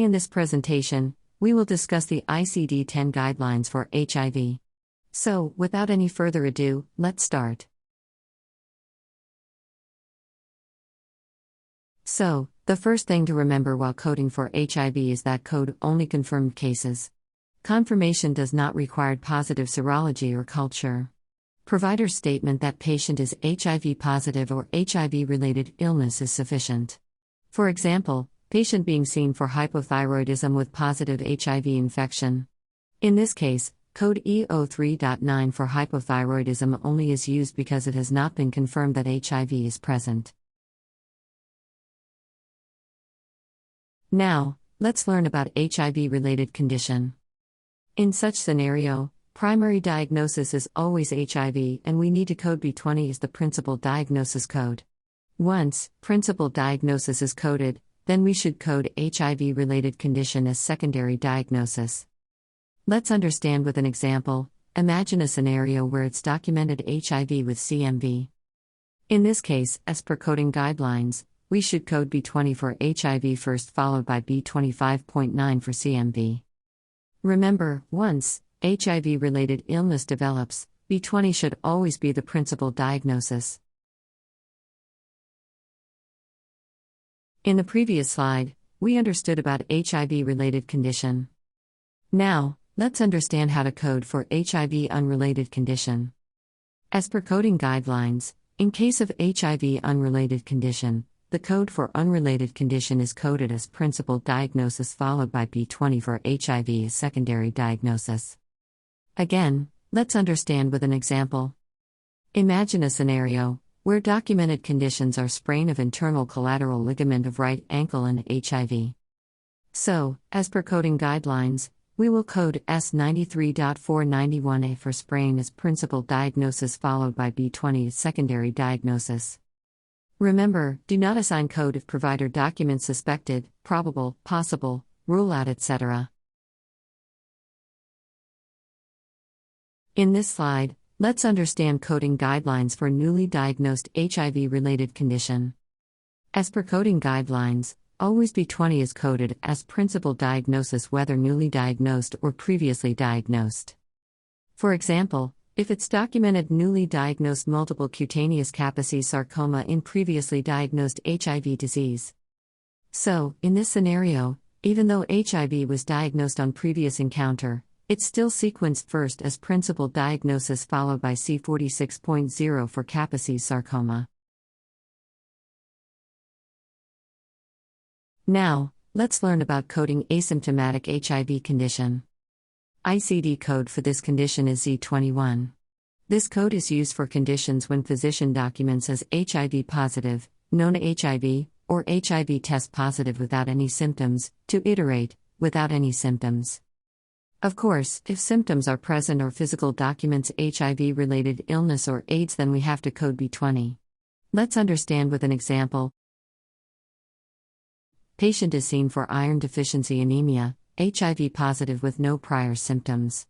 In this presentation, we will discuss the ICD-10 guidelines for HIV. So, without any further ado, let's start. So, the first thing to remember while coding for HIV is that code only confirmed cases. Confirmation does not require positive serology or culture. Provider's statement that patient is HIV positive or HIV-related illness is sufficient. For example, patient being seen for hypothyroidism with positive HIV infection. In this case, code E03.9 for hypothyroidism only is used because it has not been confirmed that HIV is present. Now, let's learn about HIV-related condition. In such scenario, primary diagnosis is always HIV and we need to code B20 as the principal diagnosis code. Once principal diagnosis is coded, then we should code HIV-related condition as secondary diagnosis. Let's understand with an example. Imagine a scenario where it's documented HIV with CMV. In this case, as per coding guidelines, we should code B20 for HIV first followed by B25.9 for CMV. Remember, once HIV-related illness develops, B20 should always be the principal diagnosis. In the previous slide, we understood about HIV-related condition. Now, let's understand how to code for HIV-unrelated condition. As per coding guidelines, in case of HIV-unrelated condition, the code for unrelated condition is coded as principal diagnosis followed by B20 for HIV as secondary diagnosis. Again, let's understand with an example. Imagine a scenario where documented conditions are sprain of internal collateral ligament of right ankle and HIV. So, as per coding guidelines, we will code S93.491A for sprain as principal diagnosis followed by B20 as secondary diagnosis. Remember, do not assign code if provider documents suspected, probable, possible, rule out, etc. In this slide, let's understand coding guidelines for newly diagnosed HIV-related condition. As per coding guidelines, always B20 is coded as principal diagnosis whether newly diagnosed or previously diagnosed. For example, if it's documented newly diagnosed multiple cutaneous Kaposi sarcoma in previously diagnosed HIV disease. So, in this scenario, even though HIV was diagnosed on previous encounter, it's still sequenced first as principal diagnosis followed by C46.0 for Kaposi sarcoma. Now, let's learn about coding asymptomatic HIV condition. ICD code for this condition is Z21. This code is used for conditions when physician documents as HIV positive, known HIV, or HIV test positive without any symptoms, to iterate, without any symptoms. Of course, if symptoms are present or physical documents HIV-related illness or AIDS, then we have to code B20. Let's understand with an example. Patient is seen for iron deficiency anemia, HIV positive with no prior symptoms.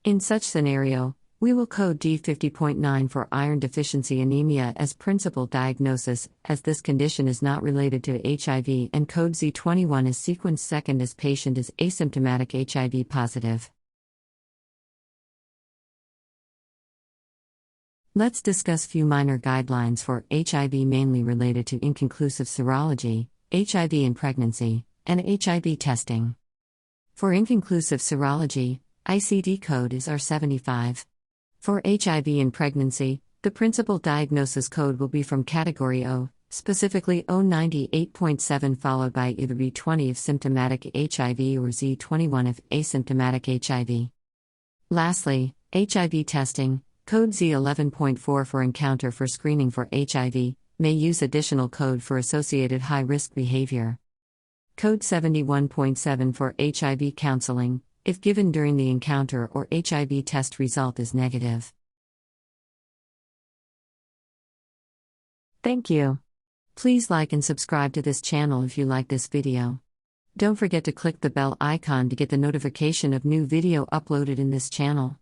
In such scenario, we will code D50.9 for iron deficiency anemia as principal diagnosis, as this condition is not related to HIV, and code Z21 is sequenced second as patient is asymptomatic HIV positive. Let's discuss few minor guidelines for HIV mainly related to inconclusive serology, HIV in pregnancy, and HIV testing. For inconclusive serology, ICD code is R75. For HIV in pregnancy, the principal diagnosis code will be from category O, specifically O98.7 followed by either B20 if symptomatic HIV or Z21 if asymptomatic HIV. Lastly, HIV testing, code Z11.4 for encounter for screening for HIV, may use additional code for associated high-risk behavior. Code 71.7 for HIV counseling, if given during the encounter or HIV test result is negative. Thank you. Please like and subscribe to this channel if you like this video. Don't forget to click the bell icon to get the notification of new video uploaded in this channel.